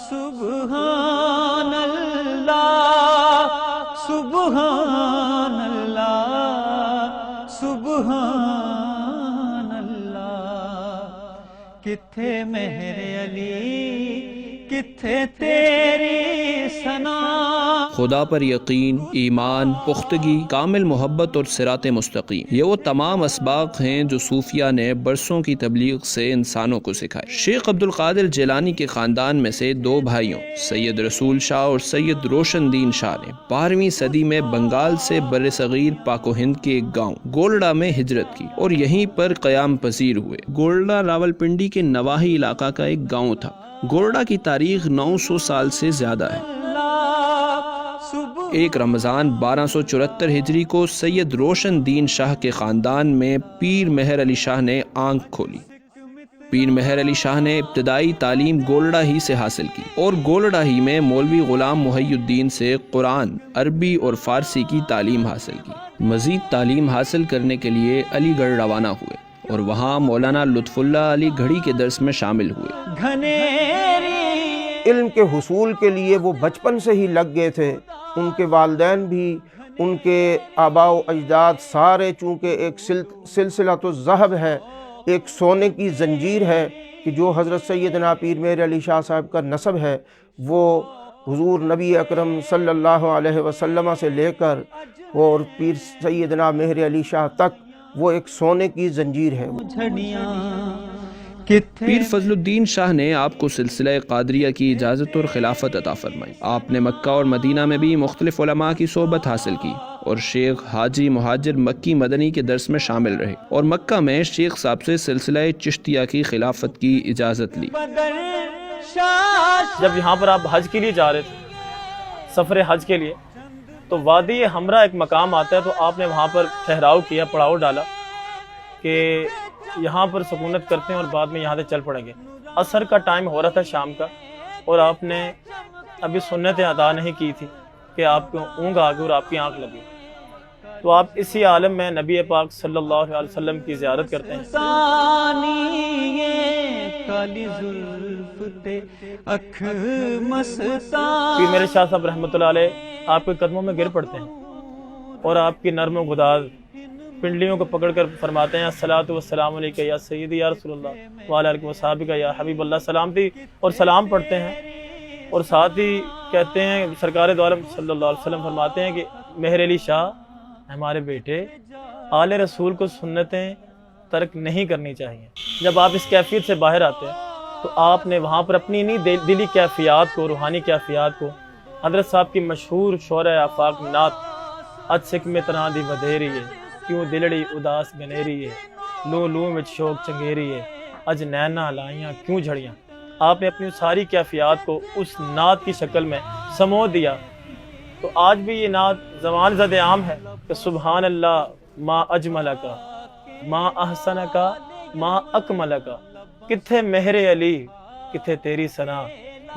سبحان اللہ سبحان اللہ سبحان اللہ، کتھے مہر علی کتھے تیری ثنا۔ خدا پر یقین، ایمان، پختگی، کامل محبت اور صراط مستقیم، یہ وہ تمام اسباق ہیں جو صوفیہ نے برسوں کی تبلیغ سے انسانوں کو سکھائے۔ شیخ عبد القادر جیلانی کے خاندان میں سے دو بھائیوں سید رسول شاہ اور سید روشن دین شاہ نے 12ویں صدی میں بنگال سے بر صغیر پاک و ہند کے ایک گاؤں گولڈا میں ہجرت کی اور یہیں پر قیام پذیر ہوئے۔ گولڈا راولپنڈی کے نواحی علاقہ کا ایک گاؤں تھا۔ گولڈا کی تاریخ 900 سال سے زیادہ ہے۔ ایک رمضان 1274 ہجری کو سید روشن دین شاہ کے خاندان میں پیر مہر علی شاہ نے آنکھ کھولی۔ پیر مہر علی شاہ نے ابتدائی تعلیم گولڈا ہی سے حاصل کی اور گولڈا ہی میں مولوی غلام محی الدین سے قرآن، عربی اور فارسی کی تعلیم حاصل کی۔ مزید تعلیم حاصل کرنے کے لیے علی گڑھ روانہ ہوئے اور وہاں مولانا لطف اللہ علی گھڑی کے درس میں شامل ہوئے۔ علم کے حصول کے لیے وہ بچپن سے ہی لگ گئے تھے۔ ان کے والدین بھی، ان کے آباء و اجداد سارے، چونکہ ایک سلسلہ الذہب ہے، ایک سونے کی زنجیر ہے کہ جو حضرت سیدنا پیر مہر علی شاہ صاحب کا نسب ہے، وہ حضور نبی اکرم صلی اللہ علیہ وسلم سے لے کر اور پیر سیدنا مہر علی شاہ تک وہ ایک سونے کی زنجیر ہے۔ پیر فضل الدین شاہ نے آپ کو سلسلہ قادریہ کی اجازت اور خلافت عطا فرمائی۔ آپ نے مکہ اور مدینہ میں بھی مختلف علماء کی صحبت حاصل کی اور شیخ حاجی مہاجر مکی مدنی کے درس میں شامل رہے اور مکہ میں شیخ صاحب سے سلسلہ چشتیہ کی خلافت کی اجازت لی۔ جب یہاں پر آپ حج کے لیے جا رہے تھے، سفر حج کے لیے، تو وادی ہمراہ ایک مقام آتا ہے، تو آپ نے وہاں پر ٹھہراؤ کیا، پڑاؤ ڈالا کہ یہاا پر سکونت کرتے ہیں اور بعد میں یہاں سے چل پڑیں گے۔ عصر کا ٹائم ہو رہا تھا، شام کا، اور آپ نے ابھی سنت ادا نہیں کی تھی کہ آپ کو اونگ آ گئی اور آپ کی آنکھ لگی، تو آپ اسی عالم میں نبی پاک صلی اللہ علیہ وسلم کی زیارت کرتے ہیں۔ پیر میرے شاہ صاحب رحمۃ اللہ علیہ آپ کے قدموں میں گر پڑتے ہیں اور آپ کی نرم و گداز پنڈلیوں کو پکڑ کر فرماتے ہیں الصلاۃ والسلام علیک یا سیدی یا رسول اللہ وعلی آلہ وصحبہ یا حبیب اللہ، سلامتی اور سلام پڑھتے ہیں، اور ساتھ ہی کہتے ہیں سرکار دو عالم صلی اللہ علیہ وسلم فرماتے ہیں کہ مہر علی شاہ ہمارے بیٹے، آل رسول کو سنتیں ترک نہیں کرنی چاہیے۔ جب آپ اس کیفیت سے باہر آتے ہیں تو آپ نے وہاں پر اپنی انہی دلی کیفیات کو، روحانی کیفیات کو حضرت صاحب کی مشہور شعرۂ آفاق نعت اج سکھ میں تنہا دی ودھیری ہے، کیوں دلڑی اداس گنیری ہے، لو لو وچ شوق چنگیری ہے، اج نینا لائیاں کیوں جھڑیاں۔ آپ نے اپنی ساری کیفیات کو اس نعت کی شکل میں سمو دیا۔ تو آج بھی یہ نعت زمان زد عام ہے کہ سبحان اللہ ما اجمل کا، ما احسن کا، ما اکمل کا، کتھے مہر علی کتھے تیری ثنا،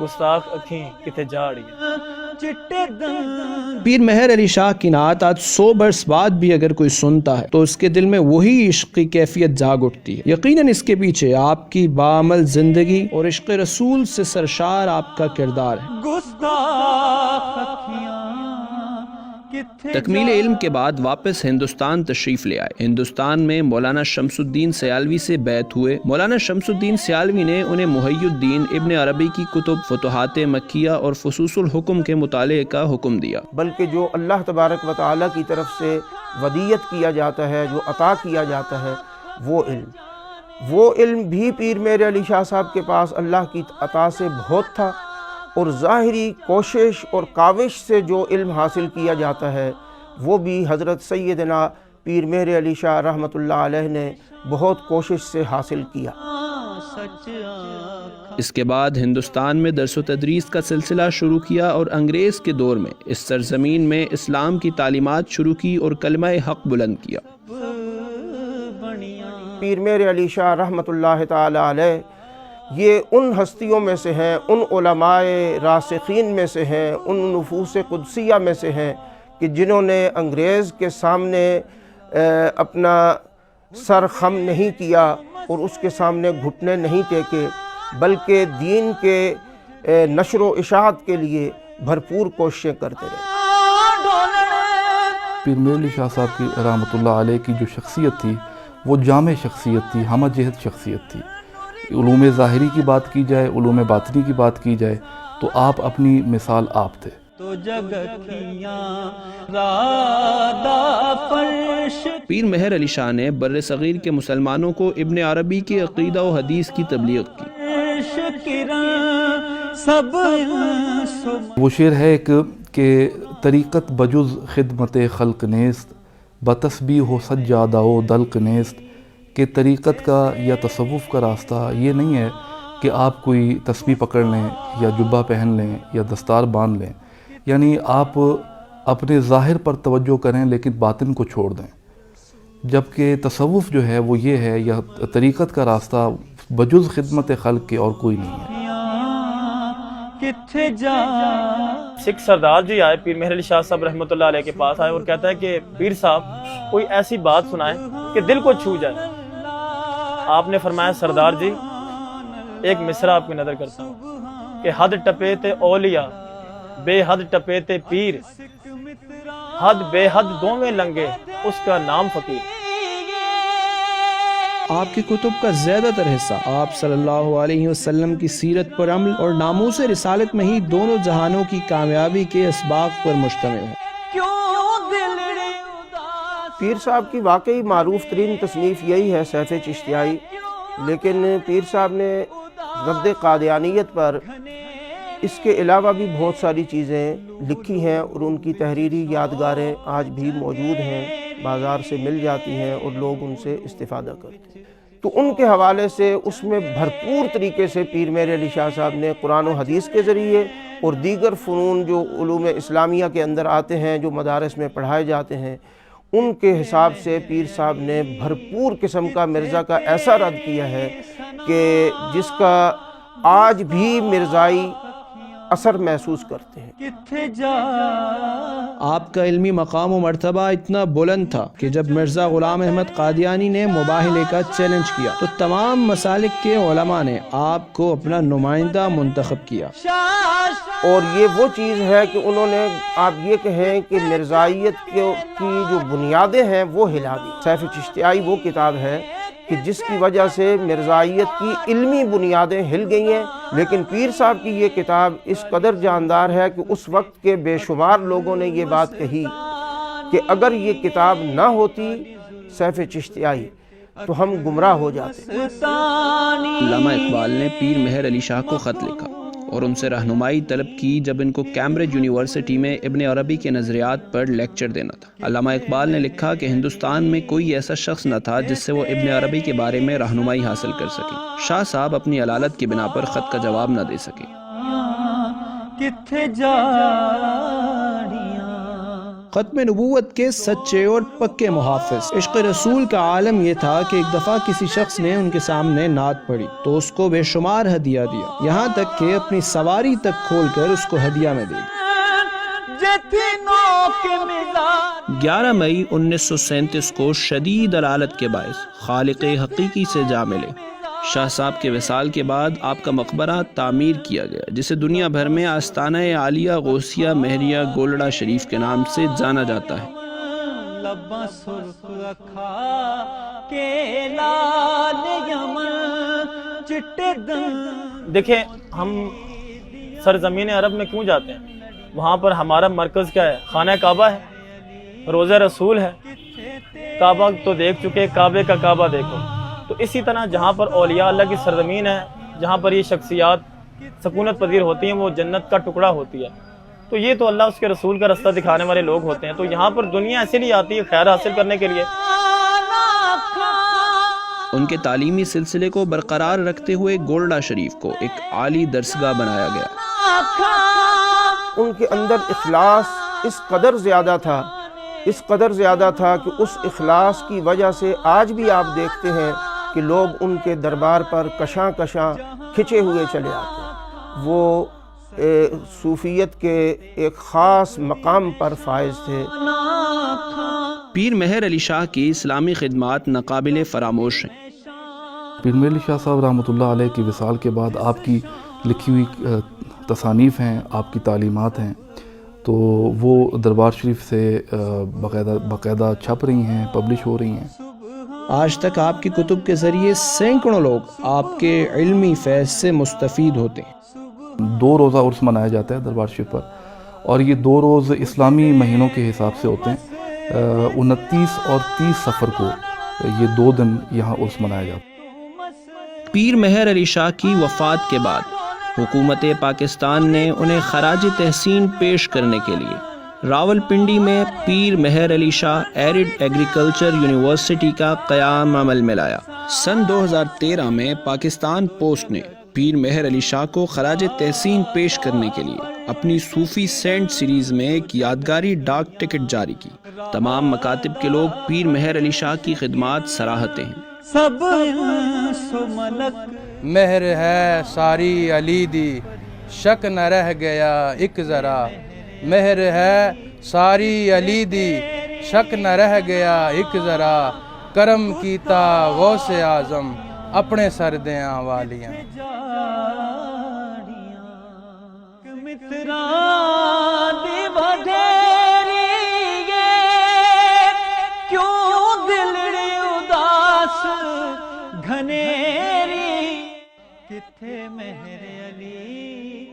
گستاخ اکھیں کتھے جاڑیاں۔ پیر مہر علی شاہ کی نعت آج 100 برس بعد بھی اگر کوئی سنتا ہے تو اس کے دل میں وہی عشق کی کیفیت جاگ اٹھتی ہے۔ یقیناً اس کے پیچھے آپ کی باعمل زندگی اور عشق رسول سے سرشار آپ کا کردار ہے۔ تکمیل علم کے بعد واپس ہندوستان تشریف لے آئے۔ ہندوستان میں مولانا شمس الدین سیالوی سے بیعت ہوئے۔ مولانا شمس الدین سیالوی نے انہیں محی الدین ابن عربی کی کتب فتوحات مکیہ اور فصوص الحکم کے مطالعے کا حکم دیا۔ بلکہ جو اللہ تبارک و تعالیٰ کی طرف سے ودیت کیا جاتا ہے، جو عطا کیا جاتا ہے، وہ علم بھی پیر مہر علی شاہ صاحب کے پاس اللہ کی عطا سے بہت تھا، اور ظاہری کوشش اور کاوش سے جو علم حاصل کیا جاتا ہے وہ بھی حضرت سیدنا پیر مہر علی شاہ رحمۃ اللہ علیہ نے بہت کوشش سے حاصل کیا۔ اس کے بعد ہندوستان میں درس و تدریس کا سلسلہ شروع کیا اور انگریز کے دور میں اس سرزمین میں اسلام کی تعلیمات شروع کی اور کلمہ حق بلند کیا۔ پیر مہر علی شاہ رحمۃ اللہ تعالی علیہ یہ ان ہستیوں میں سے ہیں، ان علماء راسخین میں سے ہیں، ان نفوس قدسیہ میں سے ہیں کہ جنہوں نے انگریز کے سامنے اپنا سر خم نہیں کیا اور اس کے سامنے گھٹنے نہیں ٹیکے، بلکہ دین کے نشر و اشاعت کے لیے بھرپور کوششیں کرتے رہے۔ پیر میر علی شاہ صاحب کی رحمۃ اللہ علیہ کی جو شخصیت تھی وہ جامع شخصیت تھی، ہمہ جہت شخصیت تھی۔ علوم ظاہری کی بات کی جائے، علوم باطنی کی بات کی جائے تو آپ اپنی مثال آپ تھے۔ تو جگ کیاں رادہ فرش پیر مہر علی شاہ نے بر صغیر کے مسلمانوں کو ابن عربی کے عقیدہ و حدیث کی تبلیغ کی۔ سب وہ شعر ہے کہ طریقت بجز خدمت خلق نیست، بتسبیح و سجادہ و دلق نیست، کہ طریقت کا یا تصوف کا راستہ یہ نہیں ہے کہ آپ کوئی تسبیح پکڑ لیں یا جبہ پہن لیں یا دستار باندھ لیں، یعنی آپ اپنے ظاہر پر توجہ کریں لیکن باطن کو چھوڑ دیں، جبکہ تصوف جو ہے وہ یہ ہے یا طریقت کا راستہ بجز خدمت خلق کے اور کوئی نہیں ہے۔ کتھے جا سکھ سردار جی آئے پیر مہر علی شاہ صاحب رحمۃ اللہ علیہ کے پاس آئے اور کہتا ہے کہ پیر صاحب کوئی ایسی بات سنائیں کہ دل کو چھو جائے۔ آپ نے فرمایا سردار جی ایک مصرع آپ کی نظر کرتا ہوں کہ حد ٹپے تے اولیاء بے حد ٹپے تے پیر، حد بے حد دوویں لنگے اس کا نام فقیر۔ آپ کی کتب کا زیادہ تر حصہ آپ صلی اللہ علیہ وسلم کی سیرت پر عمل اور ناموس رسالت میں ہی دونوں جہانوں کی کامیابی کے اسباق پر مشتمل ہے۔ پیر صاحب کی واقعی معروف ترین تصنیف یہی ہے سیف چشتیائی، لیکن پیر صاحب نے رد قادیانیت پر اس کے علاوہ بھی بہت ساری چیزیں لکھی ہیں اور ان کی تحریری یادگاریں آج بھی موجود ہیں، بازار سے مل جاتی ہیں اور لوگ ان سے استفادہ کرتے ہیں۔ تو ان کے حوالے سے اس میں بھرپور طریقے سے پیر مہر علی شاہ صاحب نے قرآن و حدیث کے ذریعے اور دیگر فنون جو علوم اسلامیہ کے اندر آتے ہیں، جو مدارس میں پڑھائے جاتے ہیں، ان کے حساب سے پیر صاحب نے بھرپور قسم کا مرزا کا ایسا رد کیا ہے کہ جس کا آج بھی مرزائی اثر محسوس کرتے ہیں۔ کتھے جا آپ کا علمی مقام و مرتبہ اتنا بلند تھا کہ جب مرزا غلام احمد قادیانی نے مباہلے کا چیلنج کیا تو تمام مسالک کے علماء نے آپ کو اپنا نمائندہ منتخب کیا۔ اور یہ وہ چیز ہے کہ انہوں نے آپ یہ کہیں کہ مرزائیت کی جو بنیادیں ہیں وہ ہلا دی۔ سیف چشتیائی وہ کتاب ہے کہ جس کی وجہ سے مرزائیت کی علمی بنیادیں ہل گئی ہیں، لیکن پیر صاحب کی یہ کتاب اس قدر جاندار ہے کہ اس وقت کے بے شمار لوگوں نے یہ بات کہی کہ اگر یہ کتاب نہ ہوتی سیف چشتیائی تو ہم گمراہ ہو جاتے۔ علامہ اقبال نے پیر مہر علی شاہ کو خط لکھا اور ان سے رہنمائی طلب کی جب ان کو کیمبرج یونیورسٹی میں ابن عربی کے نظریات پر لیکچر دینا تھا۔ علامہ اقبال نے لکھا کہ ہندوستان میں کوئی ایسا شخص نہ تھا جس سے وہ ابن عربی کے بارے میں رہنمائی حاصل کر سکے۔ شاہ صاحب اپنی علالت کی بنا پر خط کا جواب نہ دے سکے۔ کتھے جاڑیاں ختم نبوت کے سچے اور پکے محافظ عشق رسول کا عالم یہ تھا کہ ایک دفعہ کسی شخص نے ان کے سامنے نعت پڑھی تو اس کو بے شمار ہدیہ دیا، یہاں تک کہ اپنی سواری تک کھول کر اس کو ہدیہ میں دے دی۔ 11 مئی 1937 کو شدید علالت کے باعث خالق حقیقی سے جا ملے۔ شاہ صاحب کے وصال کے بعد آپ کا مقبرہ تعمیر کیا گیا، جسے دنیا بھر میں آستانہ عالیہ غوثیہ مہریہ گولڑا شریف کے نام سے جانا جاتا ہے۔ لباں سرخ رکھا کہ لال یمن چٹے دن۔ دیکھیں ہم سرزمین عرب میں کیوں جاتے ہیں؟ وہاں پر ہمارا مرکز کیا ہے؟ خانہ کعبہ ہے، روضہ رسول ہے۔ کعبہ تو دیکھ چکے، کعبے کا کعبہ دیکھو۔ تو اسی طرح جہاں پر اولیاء اللہ کی سرزمین ہے، جہاں پر یہ شخصیات سکونت پذیر ہوتی ہیں، وہ جنت کا ٹکڑا ہوتی ہے۔ تو یہ تو اللہ اس کے رسول کا رستہ دکھانے والے لوگ ہوتے ہیں۔ تو یہاں پر دنیا ایسے لیے آتی ہے خیر حاصل کرنے کے لیے۔ ان کے تعلیمی سلسلے کو برقرار رکھتے ہوئے گولڑا شریف کو ایک عالی درسگاہ بنایا گیا۔ ان کے اندر اخلاص اس قدر زیادہ تھا کہ اس اخلاص کی وجہ سے آج بھی آپ دیکھتے ہیں کہ لوگ ان کے دربار پر کشاں کشاں کھچے ہوئے چلے آتے ہیں۔ وہ صوفیت کے ایک خاص مقام پر فائز تھے۔ پیر مہر علی شاہ کی اسلامی خدمات ناقابل فراموش ہیں۔ پیر میر علی شاہ صاحب رحمۃ اللہ علیہ کی وصال کے بعد آپ کی لکھی ہوئی تصانیف ہیں، آپ کی تعلیمات ہیں، تو وہ دربار شریف سے باقاعدہ چھپ رہی ہیں، پبلش ہو رہی ہیں۔ آج تک آپ کی کتب کے ذریعے سینکڑوں لوگ آپ کے علمی فیض سے مستفید ہوتے ہیں۔ 2 روزہ عرس منایا جاتا ہے دربار شریف پر، اور یہ 2 روز اسلامی مہینوں کے حساب سے ہوتے ہیں۔ 29 اور 30 صفر کو یہ 2 دن یہاں عرس منایا جاتا ہے۔ پیر مہر علی شاہ کی وفات کے بعد حکومت پاکستان نے انہیں خراج تحسین پیش کرنے کے لیے راول پنڈی میں پیر Mehr Ali Shah arid agriculture university کا قیام عمل میں لایا۔ سن 2013 میں پاکستان پوسٹ نے پیر مہر علی شاہ کو خراج تحسین پیش کرنے کے لیے اپنی صوفی سینٹ سیریز میں ایک یادگاری ڈاک ٹکٹ جاری کی۔ تمام مکاتب کے لوگ پیر مہر علی شاہ کی خدمات سراہتے ہیں۔ سب انس و ملک مہر ہے ساری علی دی، شک نہ رہ گیا ایک ذرا، مہر ہے ساری علی دی، شک نہ رہ گیا ایک ذرا، کرم کیتا غوث اعظم اپنے سردیاں والیاں۔ متران دی وڈیری کیوں دلڑی اداس گھنیری، کتھے مہر علی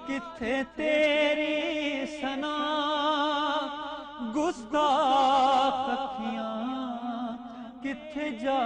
کتھے تیری سنا، گستاخ اکھیاں کتھے جا